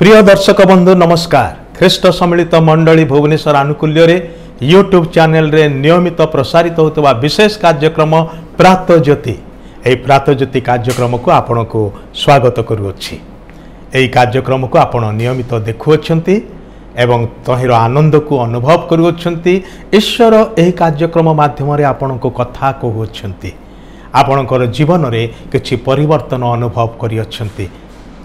प्रिय दर्शक बंधु नमस्कार। ख्रीष्ट सम्मिलित मंडली भुवनेश्वर आनुकूल्य रे यूट्यूब चैनल रे नियमित प्रसारित होता विशेष कार्यक्रम प्रातः ज्योति। यही प्रातः ज्योति कार्यक्रम को आपण को स्वागत करुच्ची। यही कार्यक्रम को आपण नियमित देखुअछंती एवं तहिर आनंद को अनुभव करुअछंती। ईश्वर यही कार्यक्रम माध्यम रे आपण को कथा कहउछंती। आपणकर जीवन रे किछि परिवर्तन अनुभव करिअछंती।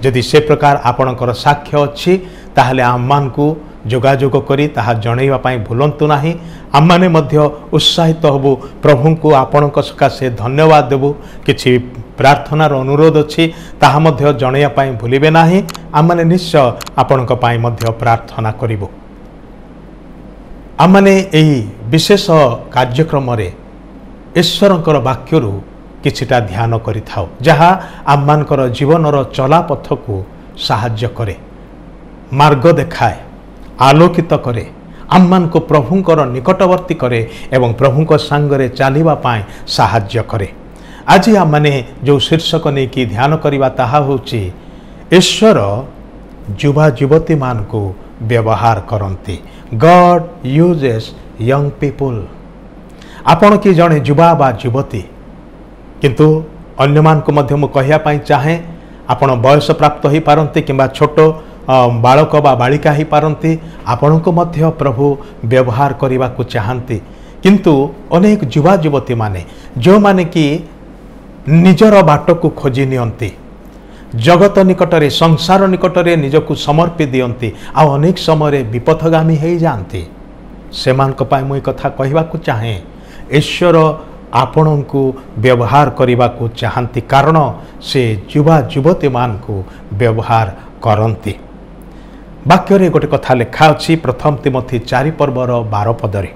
जदि से प्रकार आपणकर साक्ष्य अच्छी ताहले आम्मान को जोगाजोग करी ताहा जणैवा पाई भूलंतु नाही। आम्माने मध्य उत्साहित होबु, प्रभु को आपणक सकाशे धन्यवाद देबु। किछि प्रार्थनार अनुरोध अछि ताहा मध्य जणैया पाई भूलिबे नाही। आम्माने निश्चय आपणक पाई मध्य प्रार्थना करिबु। आम्माने एही विशेष कार्यक्रम रे ईश्वरंकर वाक्यरु किछिटा ध्यान करि थाओ, जहा आम्मानकर जीवनर चलापथ को साहाय्य करे, मार्ग देखाए, आलोकित करे, आम्मान को प्रभुंकर निकटवर्ती करे एवं प्रभुंक सांगरे चलिबा पाए साहाय्य करे। आज आम्माने जो शीर्षक नहीं कि ध्यान करिबा ताहा होची ईश्वर युवा युवती मान को व्यवहार करंती। God uses young people. आपण की जणे युवा बा युवती, किंतु अन्य मान को मध्य मु कहिया पाई चाहे आपण बयस प्राप्त ही पारंती किंबा छोट बालक बा बालिका ही पारंती। आपण को मध्य प्रभु व्यवहार करने को चाहती, किंतु अनेक युवा युवती माने जो माने कि निजर बाट को खोजी नियंती, जगत निकटरे संसार निकटरे निजको समर्पी दियंती, आ अनेक समय विपथगामी हो जाती। से मानक पाई मुई कथा कहवा को चाहे ईश्वर आपण को व्यवहार करने को चाहती, कारण से युवा युवती मान को व्यवहार करती। वाक्य गोटे कथा लिखा अच्छी प्रथम तिमोथी 4 पर्वर 12 पदरे,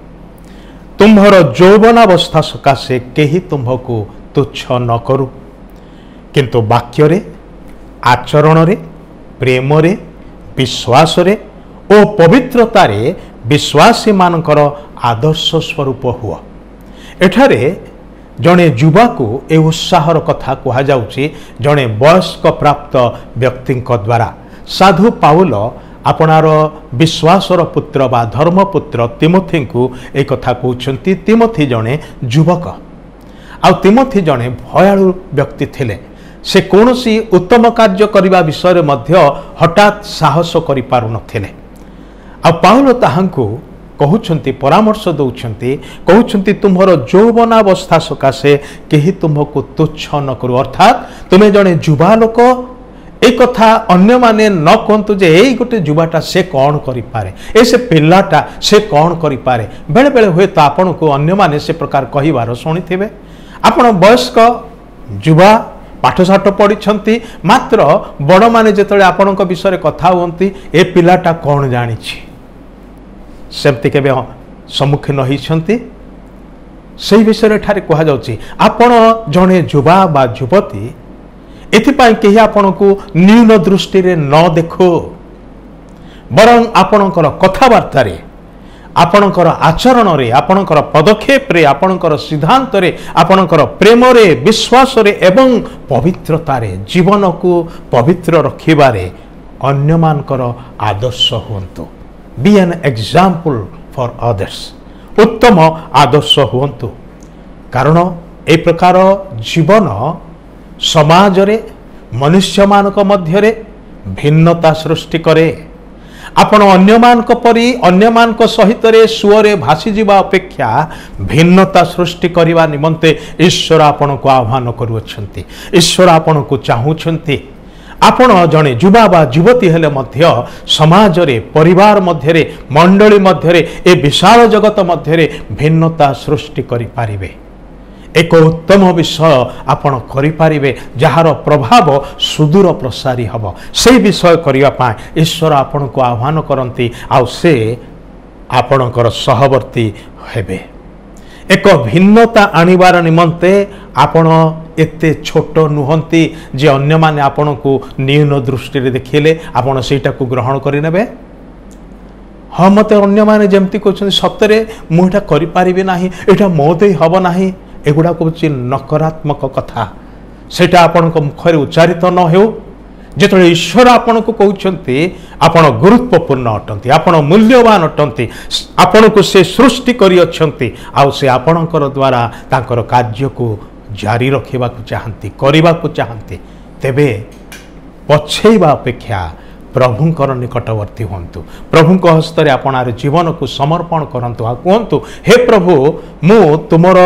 तुम्भर यौवनावस्था सकाशे केही तुम्भको तुच्छ न करू, किंतु वाक्य आचरण रे प्रेम रे विश्वास रे ओ पवित्रता रे विश्वासी मानकर आदर्श स्वरूप हुआ। एठारे जड़े युवा को ए उत्साहर कथा कह जाउची। जड़े वयस्क प्राप्त व्यक्ति द्वारा साधु पाउल आपणार विश्वासर पुत्र बा धर्मपुत्र तिमोथी को एक कथा कहउछंती। तिमोथी जड़े युवक आ तिमोथी जड़े भयालु व्यक्ति थिले। से कौनसी उत्तम कार्य करने विषय मध्य हठात साहस करि पारु नथिले। आ पाउल ताहांकु कहउछंती, परामर्श दउछंती, कहउछंती तुम्हर यौवनावस्था सकाशे केही तुमको तुच्छ न करू। अर्थात तुमे जड़े युवा लोक एक कथा अन्य माने न कहतु जे एई गोटे युवाटा से कौन करि पारे, ए से पिल्लाटा से कौन करि पारे। बेले बेले हुए तो आपण को अन्य माने से प्रकार कहिबार सुनिथिबे। आपण वयस्क युवा पाठशाठ पढ़ी, मात्र बड़ माने जेतले आपणक विषय कथा हुअंती ए पिलाटा कौन जानिछि, सेमती केबे सम्मुखीन होइछंती। सेही विषय ठारे कहा जाउछि आपण जणे युवा बा युवती एथिपाई केही आपणको न्यून दृष्टि रे न देखो, बरं आपणकर कथावार्ता रे, आपणकर आचरण रे, आपणकर पदक्षेप रे, आपणकर सिद्धांत रे, आपणकर प्रेम रे, विश्वास रे एवं पवित्रता रे, जीवन को पवित्र रखिबारे अन्य मानकर आदर्श हुअन्तु। Be an example for others. उत्तम आदर्श हुअन्तु, कारण ए प्रकार जीवन समाज रे मनुष्य मानक मध्य रे भिन्नता सृष्टि करे। आपण अन्य मानक परी अन्य मानक सहित रे सुअरे भासी जीवा अपेक्षा भिन्नता सृष्टि करिवा निमंते ईश्वर आपण को आह्वान करुछंती। ईश्वर आपण को चाहुछंती आपण जणे युवा बा युवती हेले मध्य समाज रे, परिवार मध्य रे, मंडली मध्य रे, ए विशाल जगत मध्य रे भिन्नता सृष्टि करि पारिबे। एक उत्तम विषय आपण करि पारिबे जहार प्रभाव सुदूर प्रसारी हबो। से विषय करिया पाए ईश्वर आपण को आह्वान करंती, आ से आपणकर सहवर्ती हेबे। एक भिन्नता आनिबार निमंते आपण एते छोट नुहंती जे अन्य माने आपण को न्यून दृष्टि रे देखिले आपण सेटा को ग्रहण करि नेबे। हाँ मते अन्य माने जेमती कहछन सतरे मु एटा करि पारिबे नाही, एटा मोदे हबो नाही, एगुडा को नकारात्मक कथा सेटा आपण मुखरे उच्चारित न हो। ଯେତେବେଳେ ଈଶ୍ୱର ଆପଣଙ୍କୁ କହୁଛନ୍ତି ଆପଣ ଗୁରୁତ୍ୱପୂର୍ଣ୍ଣ ଅଟନ୍ତି, ଆପଣ ମୂଲ୍ୟବାନ ଅଟନ୍ତି, ଆପଣଙ୍କୁ ସେ ସୃଷ୍ଟି କରିଅଛନ୍ତି ଆଉ ସେ ଆପଣଙ୍କର ଦ୍ୱାରା ତାଙ୍କର କାର୍ଯ୍ୟକୁ ଜାରି ରଖିବାକୁ ଚାହାନ୍ତି, କରିବାକୁ ଚାହାନ୍ତି, ତେବେ ପଛେଇବା ଅପେକ୍ଷା ପ୍ରଭୁଙ୍କର ନିକଟବର୍ତ୍ତୀ ହୁଅନ୍ତୁ। ପ୍ରଭୁଙ୍କ ହସ୍ତରେ ଆପଣର ଜୀବନକୁ ସମର୍ପଣ କରନ୍ତୁ ଆଉ କୁହନ୍ତୁ, ହେ ପ୍ରଭୁ, ମୁଁ ତୁମର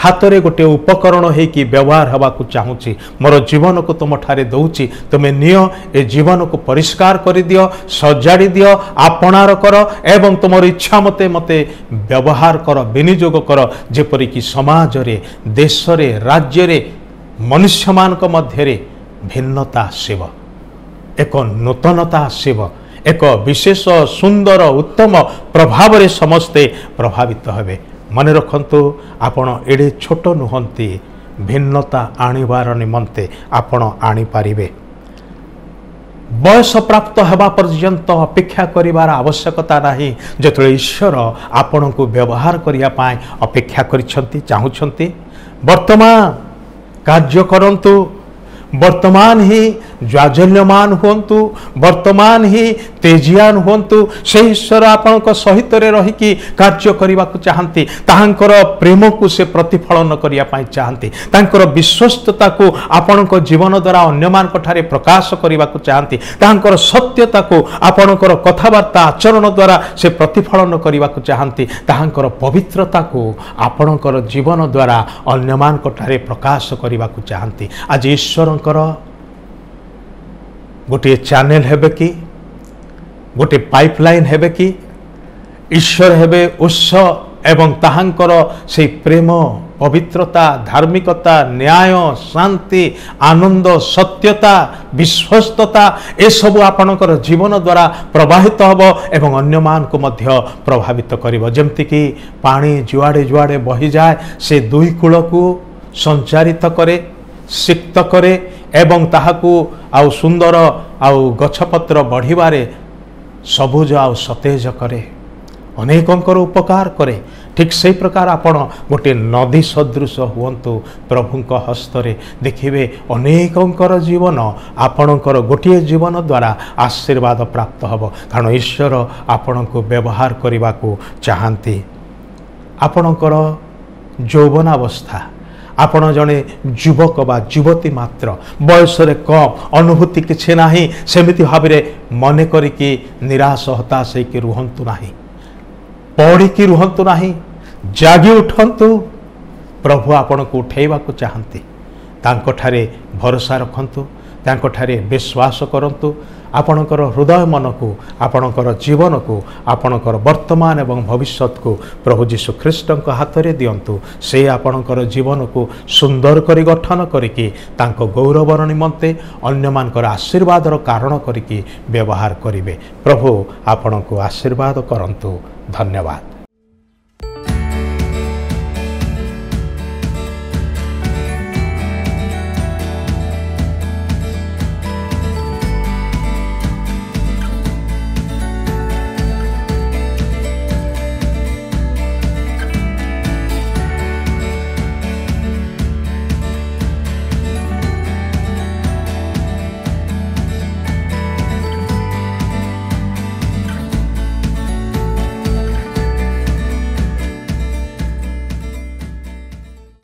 ହାତରେ ଗୋଟିଏ ଉପକରଣ ହେଇକି ବ୍ୟବହାର ହେବାକୁ ଚାହୁଁଛି। ମୋର ଜୀବନକୁ ତୁମଠାରେ ଦେଉଛି, ତୁମେ ନିଅ, ଏ ଜୀବନକୁ ପରିଷ୍କାର କରିଦିଅ, ସଜାଡ଼ି ଦିଅ, ଆପଣାର କର ଏବଂ ତୁମର ଇଚ୍ଛା ମୋତେ ବ୍ୟବହାର କର, ବିନିଯୋଗ କର, ଯେପରିକି ସମାଜରେ, ଦେଶରେ, ରାଜ୍ୟରେ, ମନୁଷ୍ୟମାନଙ୍କ ମଧ୍ୟରେ ଭିନ୍ନତା ଆସିବ, ଏକ ନୂତନତା ଆସିବ, ଏକ ବିଶେଷ ସୁନ୍ଦର ଉତ୍ତମ ପ୍ରଭାବରେ ସମସ୍ତେ ପ୍ରଭାବିତ ହେବେ। ମନେ ରଖନ୍ତୁ, ଆପଣ ଏଡ଼େ ଛୋଟ ନୁହନ୍ତି, ଭିନ୍ନତା ଆଣିବାର ନିମନ୍ତେ ଆପଣ ଆଣିପାରିବେ। ବୟସ ପ୍ରାପ୍ତ ହେବା ପର୍ଯ୍ୟନ୍ତ ଅପେକ୍ଷା କରିବାର ଆବଶ୍ୟକତା ନାହିଁ। ଯେତେବେଳେ ଈଶ୍ୱର ଆପଣଙ୍କୁ ବ୍ୟବହାର କରିବା ପାଇଁ ଅପେକ୍ଷା କରିଛନ୍ତି, ଚାହୁଁଛନ୍ତି, ବର୍ତ୍ତମାନ କାର୍ଯ୍ୟ କରନ୍ତୁ, ବର୍ତ୍ତମାନ ହିଁ ଜ୍ୱାଜଲ୍ୟମାନ ହୁଅନ୍ତୁ, ବର୍ତ୍ତମାନ ହିଁ ତେଜିଆନ ହୁଅନ୍ତୁ। ସେହି ଈଶ୍ୱର ଆପଣଙ୍କ ସହିତରେ ରହିକି କାର୍ଯ୍ୟ କରିବାକୁ ଚାହାନ୍ତି, ତାହାଙ୍କର ପ୍ରେମକୁ ସେ ପ୍ରତିଫଳନ କରିବା ପାଇଁ ଚାହାନ୍ତି, ତାଙ୍କର ବିଶ୍ୱସ୍ତତାକୁ ଆପଣଙ୍କ ଜୀବନ ଦ୍ୱାରା ଅନ୍ୟମାନଙ୍କ ଠାରେ ପ୍ରକାଶ କରିବାକୁ ଚାହାନ୍ତି, ତାହାଙ୍କର ସତ୍ୟତାକୁ ଆପଣଙ୍କର କଥାବାର୍ତ୍ତା ଆଚରଣ ଦ୍ୱାରା ସେ ପ୍ରତିଫଳନ କରିବାକୁ ଚାହାନ୍ତି, ତାହାଙ୍କର ପବିତ୍ରତାକୁ ଆପଣଙ୍କର ଜୀବନ ଦ୍ୱାରା ଅନ୍ୟମାନଙ୍କ ଠାରେ ପ୍ରକାଶ କରିବାକୁ ଚାହାନ୍ତି। ଆଜି ଈଶ୍ୱରଙ୍କର ଗୋଟିଏ ଚ୍ୟାନେଲ ହେବେ କି, ଗୋଟିଏ ପାଇପଲାଇନ୍ ହେବେ କି? ଈଶ୍ୱର ହେବେ ଉତ୍ସ ଏବଂ ତାହାଙ୍କର ସେହି ପ୍ରେମ, ପବିତ୍ରତା, ଧାର୍ମିକତା, ନ୍ୟାୟ, ଶାନ୍ତି, ଆନନ୍ଦ, ସତ୍ୟତା, ବିଶ୍ୱସ୍ତତା ଏସବୁ ଆପଣଙ୍କର ଜୀବନ ଦ୍ୱାରା ପ୍ରବାହିତ ହେବ ଏବଂ ଅନ୍ୟମାନଙ୍କୁ ମଧ୍ୟ ପ୍ରଭାବିତ କରିବ। ଯେମିତିକି ପାଣି ଯୁଆଡ଼େ ଯୁଆଡ଼େ ବହିଯାଏ, ସେ ଦୁଇ କୂଳକୁ ସଞ୍ଚାରିତ କରେ, ସିକ୍ତ କରେ ଏବଂ ତାହାକୁ ଆଉ ସୁନ୍ଦର ଆଉ ଗଛପତ୍ର ବଢ଼ିବାରେ ସବୁଜ ଆଉ ସତେଜ କରେ, ଅନେକଙ୍କର ଉପକାର କରେ। ଠିକ୍ ସେହି ପ୍ରକାର ଆପଣ ଗୋଟିଏ ନଦୀ ସଦୃଶ ହୁଅନ୍ତୁ ପ୍ରଭୁଙ୍କ ହସ୍ତରେ, ଦେଖିବେ ଅନେକଙ୍କର ଜୀବନ ଆପଣଙ୍କର ଗୋଟିଏ ଜୀବନ ଦ୍ୱାରା ଆଶୀର୍ବାଦ ପ୍ରାପ୍ତ ହେବ, କାରଣ ଈଶ୍ୱର ଆପଣଙ୍କୁ ବ୍ୟବହାର କରିବାକୁ ଚାହାନ୍ତି। ଆପଣଙ୍କର ଯୌବନାବସ୍ଥା, ଆପଣ ଜଣେ ଯୁବକ ବା ଯୁବତୀ ମାତ୍ର, ବୟସରେ କମ୍, ଅନୁଭୂତି କିଛି ନାହିଁ, ସେମିତି ଭାବରେ ମନେ କରିକି ନିରାଶ ହତାଶ ହେଇକି ରୁହନ୍ତୁ ନାହିଁ, ପଡ଼ିକି ରୁହନ୍ତୁ ନାହିଁ, ଜାଗି ଉଠନ୍ତୁ। ପ୍ରଭୁ ଆପଣଙ୍କୁ ଉଠାଇବାକୁ ଚାହାନ୍ତି, ତାଙ୍କଠାରେ ଭରସା ରଖନ୍ତୁ, ତାଙ୍କଠାରେ ବିଶ୍ୱାସ କରନ୍ତୁ। ଆପଣଙ୍କର ହୃଦୟ ମନକୁ, ଆପଣଙ୍କର ଜୀବନକୁ, ଆପଣଙ୍କର ବର୍ତ୍ତମାନ ଏବଂ ଭବିଷ୍ୟତକୁ ପ୍ରଭୁ ଯୀଶୁ ଖ୍ରୀଷ୍ଟଙ୍କ ହାତରେ ଦିଅନ୍ତୁ। ସେ ଆପଣଙ୍କର ଜୀବନକୁ ସୁନ୍ଦର କରି ଗଠନ କରିକି ତାଙ୍କ ଗୌରବର ନିମନ୍ତେ ଅନ୍ୟମାନଙ୍କର ଆଶୀର୍ବାଦର କାରଣ କରିକି ବ୍ୟବହାର କରିବେ। ପ୍ରଭୁ ଆପଣଙ୍କୁ ଆଶୀର୍ବାଦ କରନ୍ତୁ। ଧନ୍ୟବାଦ।